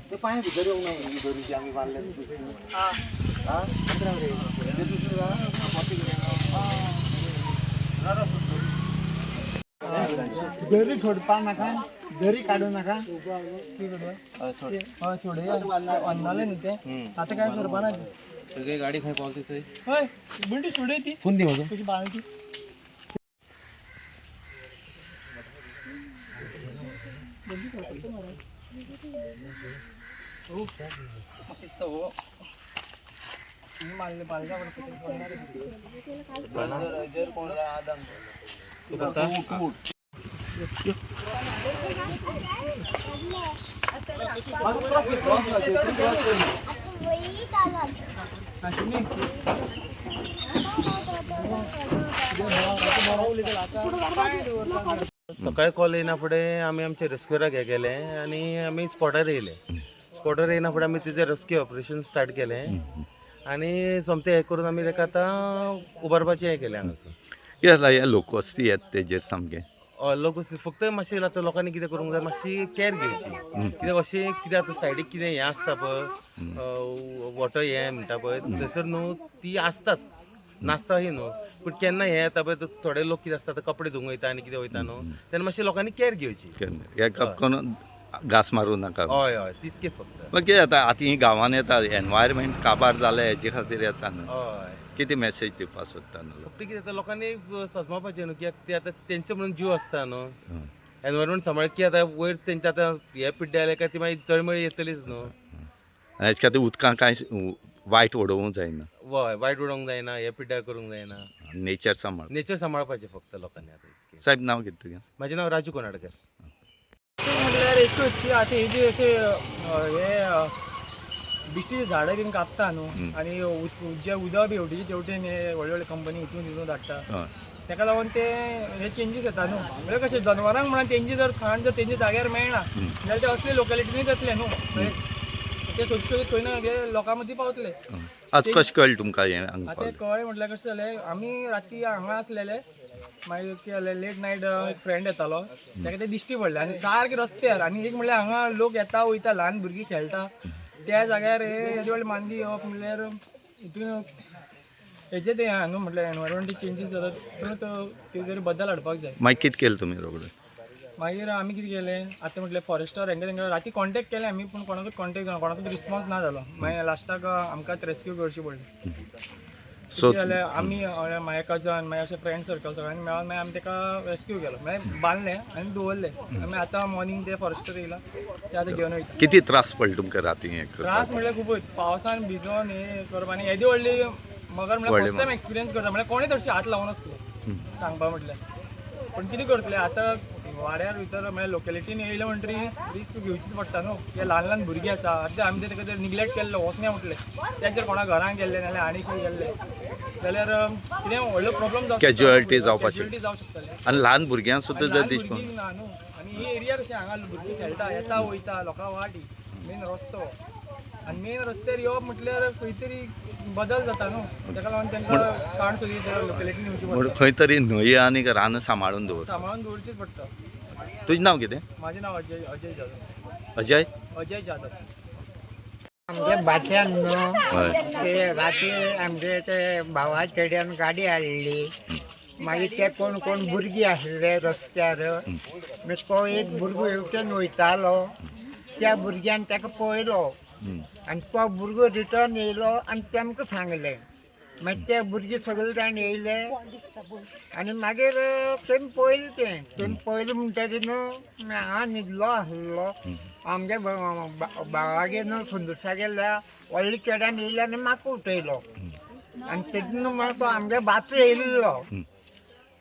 ते पाणी भितर येऊ नये दोरीची आम्ही बांधले दरी सोडपा नका दरी काढू नका सोडे अन्नाले नाही ते आता काय करपा ना सगळे गाडी खाय पावते होय बुलटी सोडे ती फोन दे माझं कशी बाळाची सकाळी कॉल येना फुडें आमी आमचे रेस्क्युराक हे केले आनी आमी स्पॉटार येयले स्पॉटार येना फुडें आमी तिचे रेस्क्यू ऑपरेशन स्टार्ट केलें आनी सोमतें हें करून आमी ताका आतां उबारपाचें हें केलें हांगासर ह्या लोक वस्ती येत तेजेर सामकें लोक फक्त मातशें आतां लोकांनी कितें करूंक जाय मातशी कॅर घेवची कित्याक अशें कितें आतां सायडीक कितें हें आसता पळय वॉटर हें म्हणटा पळय थंयसर न्हू ती आसतात नासता ही न्हू पूण केन्ना हें येता पळय थोडे लोक कितें आसता कपडे धुवंक वयता आनी कितें वयता न्हू तेन्ना मातशें लोकांनी कॅर घेवची करून घास मारूं नाका हय हय तितकेच फक्त मग कितें जाता आतां ही गांवांत येता एनवायरमेंट काबार जालें हेजे खातीर येता न्हू हय कितें मेसेज दिवपाक सोदता न्हू फक्त कितें जाता लोकांनी सजमावपाचें न्हू कित्याक ते आतां तेंचे म्हणून जीव आसता न्हू एनवायरमेंट सांबाळ की आतां वयर तेंचे आतां हे पिड्डे जाले काय ती मागीर जळमळी येतलीच न्हू हेजे खातीर उदकां कांय वायट उडोवंक जायना हय वायट उडोवंक जायना हे पिड्ड्यार करूंक जायना नेचर सांबाळ नेचर सांबाळपाचें फक्त लोकांनी आतां साहेब नांव कितें तुजें म्हजें नांव राजू कोनाडकर म्हटल्यार एकूच की आतां हे जे अशे हे बिश्टीचे झाडां बीन कापता न्हू आनी जे उदक बी हेवटेचे तेवटेन हे व्हडले व्हडले कंपनी हितून धाडटा ताका लागून ते हे चेंजीस येता न्हू म्हणजे कशें जनवरांक म्हणून तेंची जर खाण जर तेंच्या जाग्यार मेळना जाल्यार ते असले लोकेलिटीनीच जातले न्हू ते सोदीत सोदीत खंय ना लोकां मदीं पावतले आज कशें कळ्ळें तुमकां हें आतां कळ्ळें म्हटल्यार कशें जालें आमी राती हांगा आसलेले मागीर कितें जालें लेट नायट एक फ्रेंड येतालो ताका ते दिश्टी पडले आनी सारके रस्त्यार आनी एक म्हणल्यार हांगा लोक येता वयता ल्हान भुरगीं खेळटा त्या जाग्यार हेजे व्हडले मांदी येवप म्हणल्यार हितून हेजे ते न्हू म्हटल्यार एनवायरमेंट चेंजीस जातात पूण कितें तरी बदल हाडपाक जाय मागीर कितें केलें तुमी रोखडें मागीर आमी कितें केलें आतां म्हटल्यार फॉरेस्टर हेंका तेंका राती कॉन्टेक्ट केले आमी पूण कोणाकूच कॉन्टेक्ट जालो कोणाकूच रिस्पॉन्स ना जालो मागीर लास्टाक आमकांच रेस्क्यू करची पडली सो जाल्यार आमी म्हाजे कजन मागीर अशे फ्रेंड सर्कल सगळ्यांनी मेळोन मागीर आमी ताका रेस्क्यू केलो मागीर बांदलें आनी दवरलें आमी आतां मॉर्निंग ते फॉरेस्टर येयला ते आतां घेवन वयता किती त्रास पडले तुमकां राती हें त्रास म्हळ्यार खूबच पावसान भिजोन हे करप आनी येदी व्हडली मगर म्हळ्यार फर्स्ट टायम एक्सपिरियन्स करता म्हळ्यार कोणेच हरशीं हात लावून नासले सांगपा म्हटल्यार पूण कितें करतले आतां वाड्यार भितर म्हळ्यार लोकेलिटीन येयले म्हणटरी रिस्क घेवचीच पडटा न्हू हे ल्हान ल्हान भुरगीं आसा आतां आमी ते ताका जर निग्लेक्ट केल्लो वचने म्हटलें त्याचेर कोणा घरान गेल्ले नाल्यार आनी खंय गेल्ले जाल्यार कितें व्हडलो प्रॉब्लम जावं कॅज्युअलिटी जावपाक शकताली आनी ल्हान भुरग्यांक सुद्दां जर दिसता ना न्हू आनी ही एरिया कशी हांगा भुरगीं खेळटा येता वयता लोकां वाटी मेन रस्तो आनी मेन रस्त्यार येवप म्हटल्यार खंय तरी बदल जाता न्हू ताका लागून तांकां काण सगळी लोकेलिटीन येवची म्हणून खंय तरी न्हंय आनी रान सांबाळून दवर सांबाळून दवरचीच पडटा तुजें नांव कितें म्हाजें नांव अजय जाधव अजय जाधव आमच्या बाच्यान न्हू ते राती आमचे ते भावा कडेन गाडी हाडली मागीर ते कोण कोण भुरगीं आसले रस्त्यार मागीर तो एक भुरगो हेवटेन वयतालो त्या भुरग्यान ताका पळयलो आनी तो भुरगो रिटर्न येयलो आनी तेमकां सांगलें मागीर ते भुरगे सगळे जाण येयले आनी मागीर तेमी पळयलें तेमी पळयलें म्हणटकीर न्हू हांव न्हिदलो आसलो आमच्या भावागे न्हू संदुसा गेल्या व्हडल्या चेड्यान येयले आनी म्हाका उठयलो आनी तेजे न्हू म्हळ्यार तो आमगे बाचो येयल्लो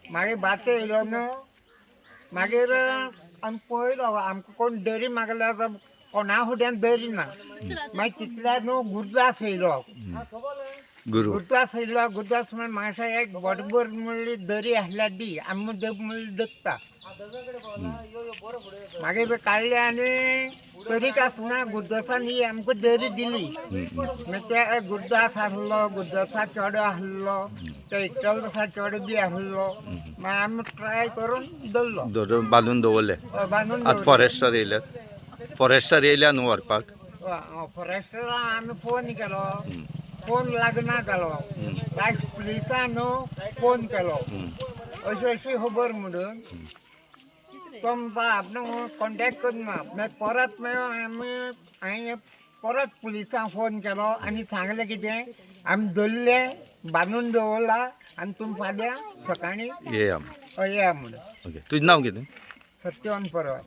मागीर बाचो येयलो न्हू मागीर आमी पळयलो आमकां कोण दरी मागल्यार कोणा फुड्यान दरी ना मागीर तितल्यार न्हू गुरदास येयलो गुरु गुरुदास येयलो गुरुदास म्हण म्हाका एक बडबर म्हणली दरी आहल्या दी आमी दब म्हणली दत्ता मागीर काडले आनी तरीक आसतना गुरुदासान ही आमकां दरी दिली मागीर ते गुरुदास आहलो गुरुदासा चेडो आहलो ते इटलदासा चेडो बी आहलो मागीर आमी ट्राय करून दवरलो बांदून दवरले बांदून आतां फॉरेस्टर येयल्या न्हू व्हरपाक फॉरेस्टराक आमी फोन केलो फोन लागना जालो लास्ट पुलिसान फोन केलो अशी अशी खबर म्हणून तो म्हणपा आपण कॉन्टेक्ट करना मागीर परत आमी हांवें परत पुलिसांक फोन केलो आनी सांगलें कितें आमी धरले बांदून दवरला आनी तुमी फाल्यां सकाळीं येया या म्हणून ओके तुजें नांव कितें सत्यवान परवा